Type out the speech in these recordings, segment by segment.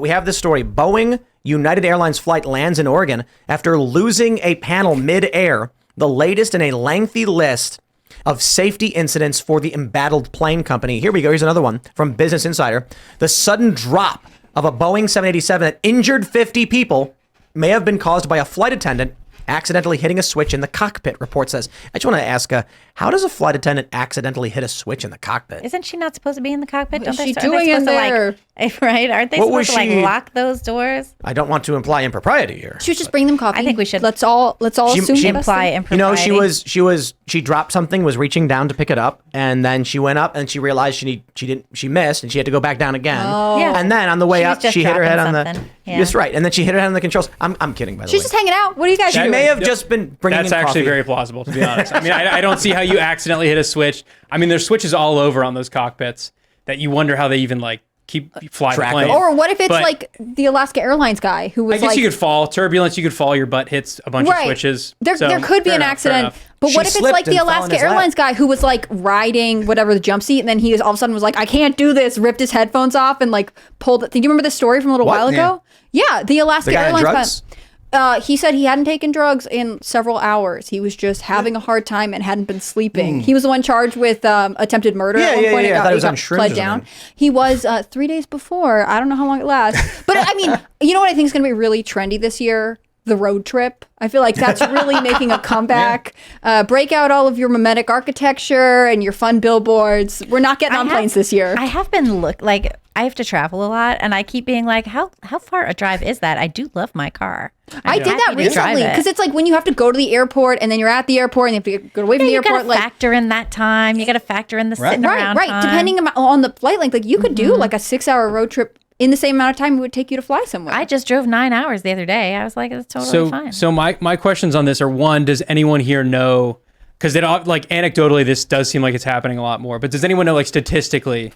We have this story. Boeing United Airlines flight lands in Oregon after losing a panel mid-air, the latest in a lengthy list of safety incidents for the embattled plane company. Here we go. Here's another one from Business Insider. The sudden drop of a Boeing 787 that injured 50 people may have been caused by a flight attendant accidentally hitting a switch in the cockpit, report says. I just want to ask, how does a flight attendant accidentally hit a switch in the cockpit? Isn't she not supposed to be in the cockpit? What's she doing in there? Right? Aren't they supposed to lock those doors? I don't want to imply impropriety here. She was just bringing them coffee. I think we should. Let's all assume she imply impropriety. You know, she dropped something, was reaching down to pick it up, and then she went up and she realized she missed and she had to go back down again. Oh. Yeah. And then on the way up, she hit her head on the. Yeah. That's right. And then she hit her head on the controls. I'm kidding, by the way. She's just hanging out. What are you guys doing? She may have just been bringing That's in actually coffee. very plausible, to be honest. I mean, I don't see how you accidentally hit a switch. I mean, there's switches all over on those cockpits that you wonder how they even fly the plane. Or what if it's like the Alaska Airlines guy who was I guess you could fall. Turbulence, you could fall. Your butt hits a bunch of switches. There could be an accident. But what if it's like the Alaska Airlines guy who was riding whatever the jump seat and then he all of a sudden was like, I can't do this, ripped his headphones off and pulled it. Do you remember the story from a little while ago? Yeah, the Alaska Airlines guy. He said he hadn't taken drugs in several hours. He was just having a hard time and hadn't been sleeping. He was the one charged with attempted murder at one point. I thought he was on shrooms pled down. He was 3 days before. I don't know how long it lasts. But I mean, you know what I think is going to be really trendy this year? The road trip. I feel like that's really making a comeback. Break out all of your mimetic architecture and your fun billboards. We're not getting on planes this year. I have been I have to travel a lot, and I keep being like, how far a drive is that? I do love my car. I did that recently because it's like when you have to go to the airport and then you're at the airport and you have to go away from the airport. You got to factor in that time. You got to factor in the sitting around time. Depending on the flight length, you could do a 6-hour road trip in the same amount of time it would take you to fly somewhere. I just drove 9 hours the other day. I was like, it's totally fine. So my questions on this are, one, does anyone here know, because anecdotally this does seem like it's happening a lot more, but does anyone know statistically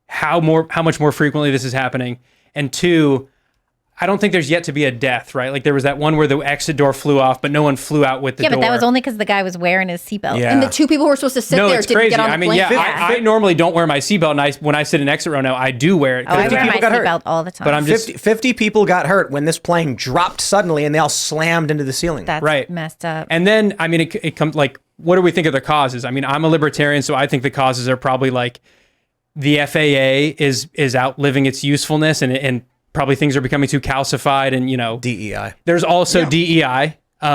how much more frequently this is happening? And two, I don't think there's yet to be a death, right? There was that one where the exit door flew off, but no one flew out with the door. Yeah, but that was only because the guy was wearing his seatbelt. Yeah. And the two people who were supposed to sit there it's didn't crazy. get on the plane. I normally don't wear my seatbelt, and when I sit in exit row now, I do wear it. I wear my seatbelt all the time. But 50 people got hurt when this plane dropped suddenly, and they all slammed into the ceiling. That's messed up. And then, I mean, it comes what do we think of the causes? I mean, I'm a libertarian, so I think the causes are probably the FAA is outliving its usefulness, and probably things are becoming too calcified, and DEI. There's also DEI. You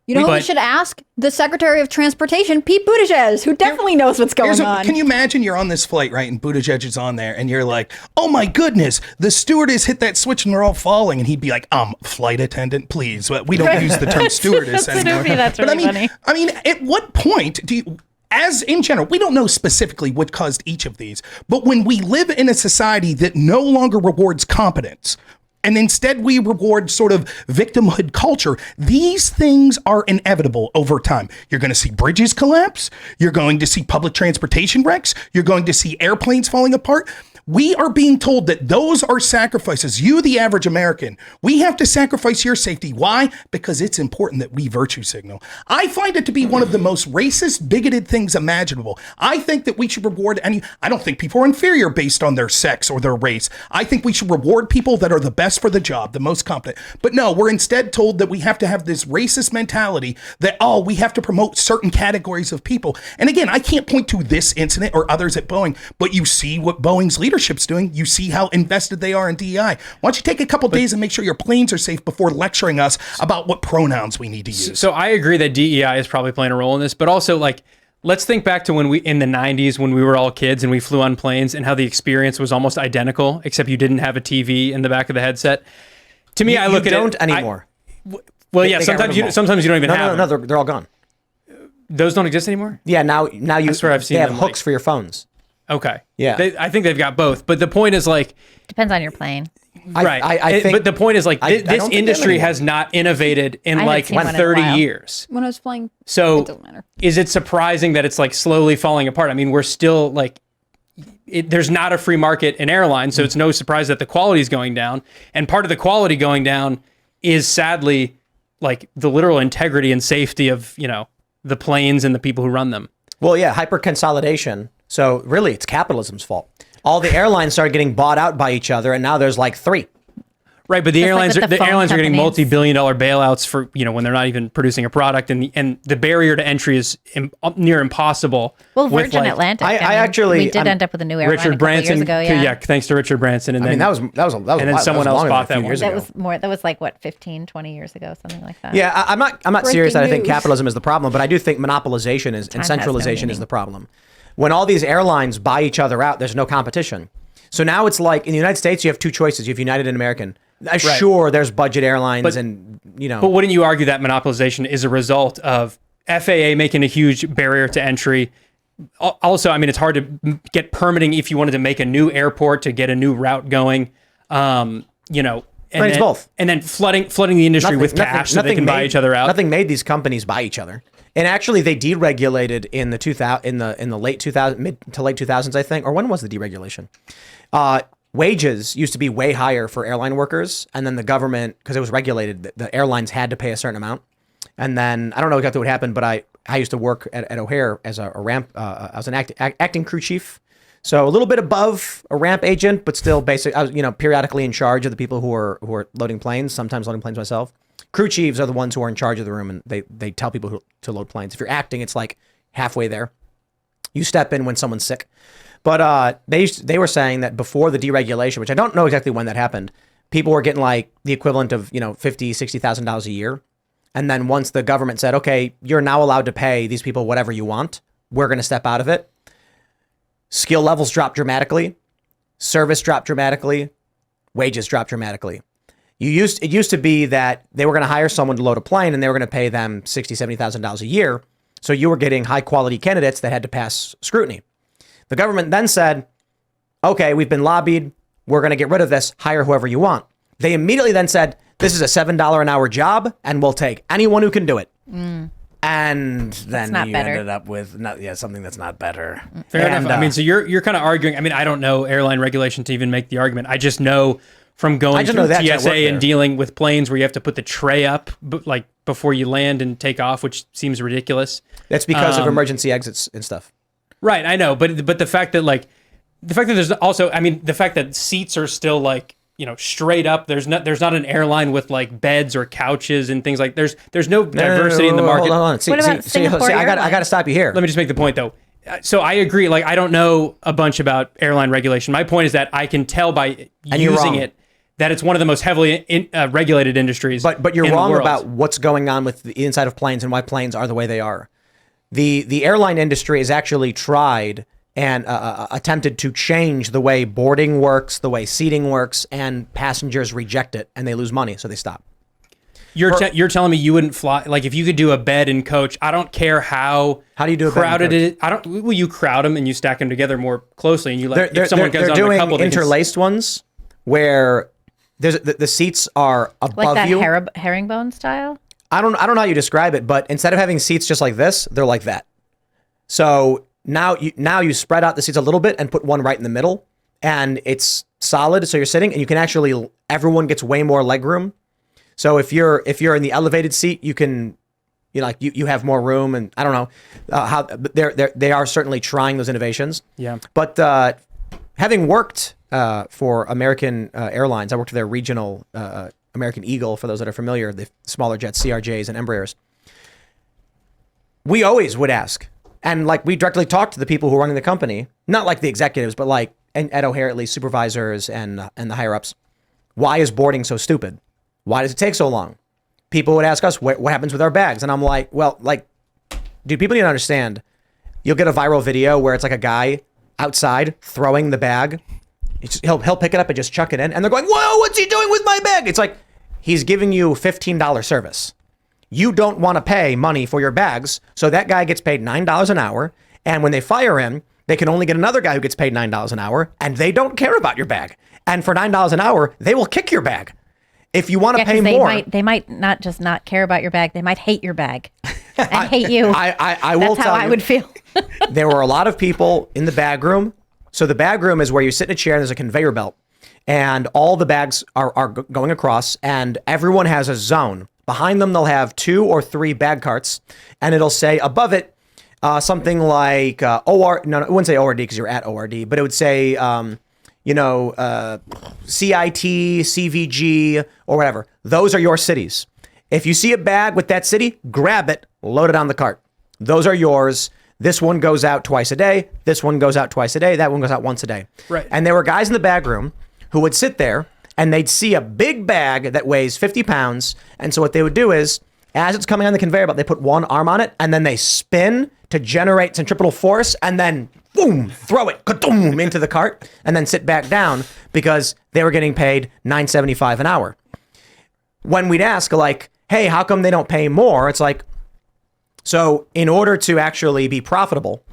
know who we should ask? The Secretary of Transportation, Pete Buttigieg, who definitely knows what's going on. Can you imagine you're on this flight, right, and Buttigieg is on there, and you're like, oh my goodness, the stewardess hit that switch and we're all falling, and he'd be like, flight attendant, please. We don't use the term stewardess anymore. That's really funny. I mean, at what point do you... As in general, we don't know specifically what caused each of these, but when we live in a society that no longer rewards competence, and instead we reward sort of victimhood culture, these things are inevitable over time. You're going to see bridges collapse. You're going to see public transportation wrecks. You're going to see airplanes falling apart. We are being told that those are sacrifices. You, the average American, we have to sacrifice your safety. Why? Because it's important that we virtue signal. I find it to be one of the most racist, bigoted things imaginable. I think that we should reward I don't think people are inferior based on their sex or their race. I think we should reward people that are the best for the job, the most competent. But no, we're instead told that we have to have this racist mentality that, we have to promote certain categories of people. And again, I can't point to this incident or others at Boeing, but you see what Boeing's leadership's doing. You see how invested they are in DEI. Why don't you take a couple days and make sure your planes are safe before lecturing us about what pronouns we need to use? So I agree that DEI is probably playing a role in this, but also let's think back to when in the 90s when we were all kids and we flew on planes and how the experience was almost identical, except you didn't have a TV in the back of the headset. To me, I look at it. You don't anymore. Sometimes you don't even have them. No, they're all gone. Those don't exist anymore? Yeah, now you. I swear I've seen they have them, hooks for your phones. Okay. Yeah. I think they've got both. But the point is depends on your plane. Right. I think, but the point is this industry has not innovated in 30 years. When I was flying, so it doesn't matter. Is it surprising that it's slowly falling apart? I mean, we're still there's not a free market in airlines, so it's no surprise that the quality is going down. And part of the quality going down is sadly the literal integrity and safety of, the planes and the people who run them. Well, yeah, hyper consolidation. So really, it's capitalism's fault. All the airlines started getting bought out by each other, and now there's 3. Right, but the Just like airlines with are the phone getting companies. multi-billion-dollar bailouts for when they're not even producing a product, and the barrier to entry is near impossible. Well, with, Virgin like, Atlantic. I I mean, actually- we did I'm- end up with a new airline Richard a couple Branson. years ago. Yeah, thanks to Richard Branson, and I then mean, that was and then a while- someone that was else longer bought than a that few one. years that ago. was more. That was like what 15, 20 years ago, something like that. Yeah, I'm not serious that I think news. capitalism is the problem, but I do think monopolization and has no centralization is meaning. the problem. When all these airlines buy each other out, there's no competition. So now it's like in the United States, you have two choices. You have United and American. Sure, there's budget airlines But wouldn't you argue that monopolization is a result of FAA making a huge barrier to entry? Also, I mean, it's hard to get permitting if you wanted to make a new airport to get a new route going. And it's both. And then flooding the industry with cash so they can buy each other out. Nothing made these companies buy each other. And actually, they deregulated in the late 2000 mid to late 2000s, I think, or when was the deregulation? Wages used to be way higher for airline workers, and then the government, because it was regulated, the airlines had to pay a certain amount. And then I don't know exactly what happened, but I used to work at O'Hare as a ramp. I was an acting crew chief, so a little bit above a ramp agent, but still basic. I was periodically in charge of the people who are loading planes. Sometimes loading planes myself. Crew chiefs are the ones who are in charge of the room, and they tell people to load planes. If you're acting, it's like halfway there. You step in when someone's sick. But they were saying that before the deregulation, which I don't know exactly when that happened, people were getting like the equivalent of $50,000, $60,000 a year. And then once the government said, okay, you're now allowed to pay these people whatever you want, we're going to step out of it. Skill levels dropped dramatically. Service dropped dramatically. Wages dropped dramatically. It used to be that they were going to hire someone to load a plane and they were going to pay them $60,000, $70,000 a year. So you were getting high quality candidates that had to pass scrutiny. The government then said, okay, we've been lobbied. We're going to get rid of this. Hire whoever you want. They immediately then said, this is a $7 an hour job and we'll take anyone who can do it. And then you ended up with something that's not better. Fair enough. I mean, so you're kind of arguing. I mean, I don't know airline regulation to even make the argument. I just know from going through TSA and dealing with planes where you have to put the tray up like before you land and take off, which seems ridiculous. That's because of emergency exits and stuff. Right, I know, but the fact that there's also, I mean, the fact that seats are still like straight up. There's not an airline with like beds or couches and things like. There's no diversity in the market. Hold on. What about Singapore I got to stop you here. Let me just make the point though. So I agree. Like I don't know a bunch about airline regulation. My point is that I can tell by using it that it's one of the most heavily regulated industries. But you're wrong about what's going on with the inside of planes and why planes are the way they are. The airline industry has actually tried and attempted to change the way boarding works, the way seating works, and passengers reject it and they lose money, so they stop. You're telling me you wouldn't fly, like if you could do a bed and coach, I don't care how do you do a crowded bed and it. I don't. Well, you crowd them and you stack them together more closely, and you let They're if someone goes on doing a couple. interlaced ones where the seats are above like that you. herringbone style. I don't know how you describe it, but instead of having seats just like this, they're like that. So now you spread out the seats a little bit and put one right in the middle, and it's solid. So you're sitting, and you can actually everyone gets way more leg room. So if you're in the elevated seat, you can, you have more room, and I don't know how they are certainly trying those innovations. Yeah. But having worked for American Airlines, I worked for their regional American Eagle. For those that are familiar, the smaller jets, CRJs and Embraers. We always would ask, and we directly talked to the people who are running the company, not like the executives, but at O'Hare at least supervisors and the higher ups. Why is boarding so stupid? Why does it take so long? People would ask us, what happens with our bags? And I'm like, dude, people need to understand. You'll get a viral video where it's like a guy outside throwing the bag. He'll pick it up and just chuck it in. And they're going, whoa, what's he doing with my bag? It's like, he's giving you $15 service. You don't want to pay money for your bags. So that guy gets paid $9 an hour. And when they fire him, they can only get another guy who gets paid $9 an hour. And they don't care about your bag. And for $9 an hour, they will kick your bag. If you want to pay more, they might not just not care about your bag. They might hate your bag and hate you. I will That's tell how I would feel. There were a lot of people in the bag room. So the bag room is where you sit in a chair and there's a conveyor belt, and all the bags are going across, and everyone has a zone. Behind them, they'll have 2 or 3 bag carts, and it'll say above it something like OR. No, it wouldn't say ORD because you're at ORD, but it would say CIT, CVG, or whatever. Those are your cities. If you see a bag with that city, grab it, load it on the cart. Those are yours. This one goes out twice a day. This one goes out twice a day. That one goes out once a day. Right. And there were guys in the bag room who would sit there and they'd see a big bag that weighs 50 pounds. And so what they would do is, as it's coming on the conveyor belt, they put one arm on it and then they spin to generate centripetal force and then boom, throw it ka-doom, into the cart and then sit back down because they were getting paid $9.75 an hour. When we'd ask like, hey, how come they don't pay more? It's like, so in order to actually be profitable,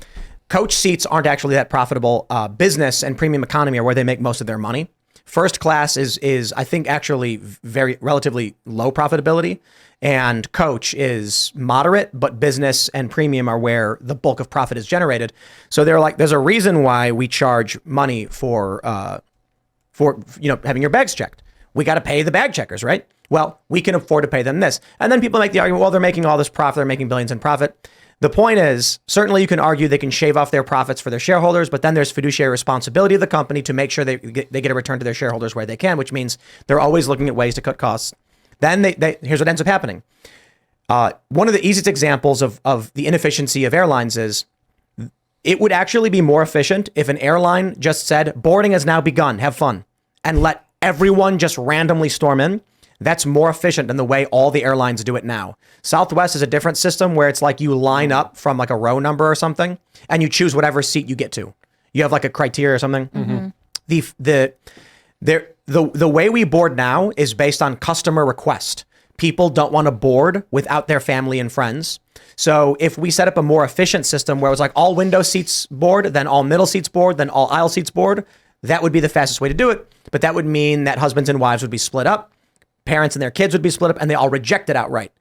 coach seats aren't actually that profitable. Business and premium economy are where they make most of their money. First class is I think actually very relatively low profitability, and coach is moderate, but business and premium are where the bulk of profit is generated. So they're like, there's a reason why we charge money for having your bags checked. We got to pay the bag checkers, right? Well, we can afford to pay them this. And then people make the argument, well, they're making all this profit. They're making billions in profit. The point is, certainly you can argue they can shave off their profits for their shareholders, but then there's fiduciary responsibility of the company to make sure they get a return to their shareholders where they can, which means they're always looking at ways to cut costs. Then here's what ends up happening. One of the easiest examples of the inefficiency of airlines is it would actually be more efficient if an airline just said, boarding has now begun, have fun, and let everyone just randomly storm in. That's more efficient than the way all the airlines do it now. Southwest is a different system where it's like you line up from like a row number or something and you choose whatever seat you get to. You have like a criteria or something. Mm-hmm. The way we board now is based on customer request. People don't want to board without their family and friends. So if we set up a more efficient system where it was like all window seats board, then all middle seats board, then all aisle seats board, that would be the fastest way to do it. But that would mean that husbands and wives would be split up. Parents and their kids would be split up and they all reject it outright.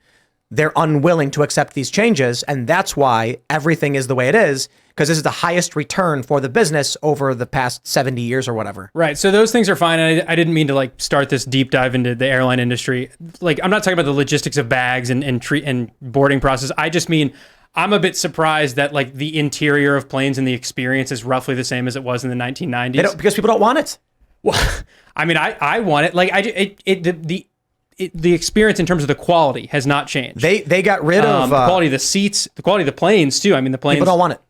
They're unwilling to accept these changes. And that's why everything is the way it is, because this is the highest return for the business over the past 70 years or whatever. Right. So those things are fine. And I didn't mean to like start this deep dive into the airline industry. Like, I'm not talking about the logistics of bags and boarding process. I just mean, I'm a bit surprised that like the interior of planes and the experience is roughly the same as it was in the 1990s. Because people don't want it. Well, I mean, I want it. Like the experience in terms of the quality has not changed. They got rid of the quality of the seats, the quality of the planes too. I mean, the planes. People don't want it.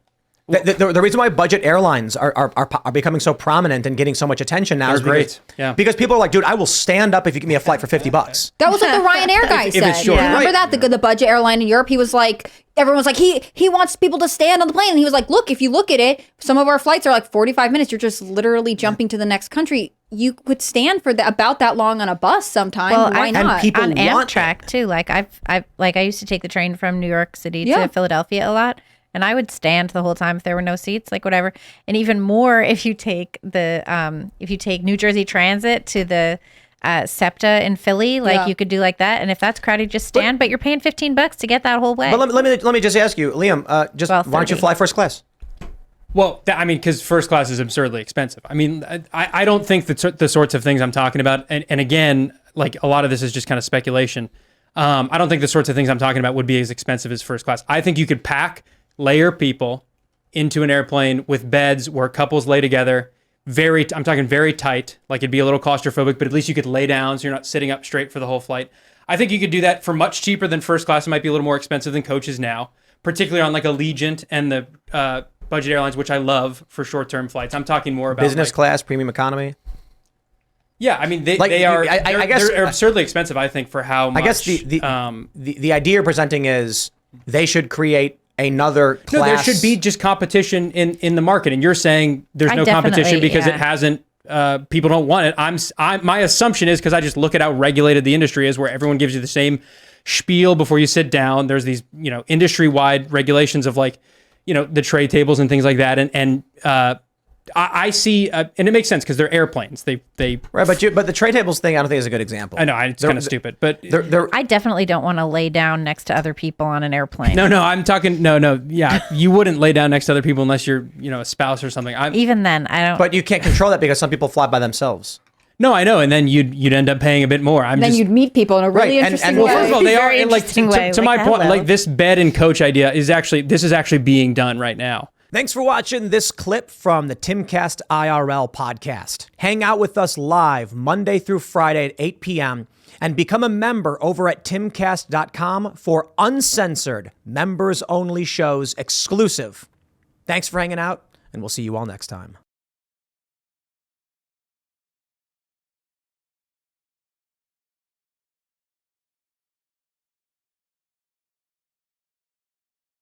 The reason why budget airlines are becoming so prominent and getting so much attention now is because people are like, dude, I will stand up if you give me a flight for $50. That was what the Ryanair guy said. it's short. Remember Right. that the budget airline in Europe? He was like, everyone was like, he wants people to stand on the plane, and he was like, look, if you look at it, some of our flights are like 45 minutes. You're just literally jumping to the next country. You could stand for about that long on a bus sometime. Well, Why not? And people on want Amtrak too. Like I used to take the train from New York City Yeah. to Philadelphia a lot, and I would stand the whole time if there were no seats, like whatever. And even more if you take New Jersey Transit to the SEPTA in Philly, like you could do like that. And if that's crowded, just stand. But you're paying $15 to get that whole way. But let me just ask you, Liam, why don't you fly first class? Well, I mean, because first class is absurdly expensive. I mean, I don't think that the sorts of things I'm talking about, and again, like a lot of this is just kind of speculation. I don't think the sorts of things I'm talking about would be as expensive as first class. I think you could layer people into an airplane with beds where couples lay together. I'm talking very tight, like it'd be a little claustrophobic, but at least you could lay down so you're not sitting up straight for the whole flight. I think you could do that for much cheaper than first class. It might be a little more expensive than coaches now, particularly on like Allegiant and the budget airlines, which I love for short-term flights. I'm talking more about business class, premium economy. Yeah, I mean they're absurdly expensive. I think for how much. I guess the idea you're presenting is they should create another class. No, there should be just competition in the market, and you're saying there's no competition because it hasn't. People don't want it. My assumption is because I just look at how regulated the industry is, where everyone gives you the same spiel before you sit down. There's these industry-wide regulations of like the tray tables and things like that, and I see, and it makes sense because they're airplanes. They right, but the tray tables thing, I don't think is a good example. I know it's kind of stupid, but I definitely don't want to lay down next to other people on an airplane. No, I'm talking. No, yeah, you wouldn't lay down next to other people unless you're a spouse or something. Even then, I don't. But you can't control that because some people fly by themselves. No, I know, and then you'd end up paying a bit more. Then you'd meet people in a really interesting way. Well, first of all, they are Very like interesting way. to my point. Hello. Like this bed and coach idea is actually being done right now. Thanks for watching this clip from the Timcast IRL podcast. Hang out with us live Monday through Friday at 8 p.m. and become a member over at timcast.com for uncensored, members-only shows exclusive. Thanks for hanging out, and we'll see you all next time.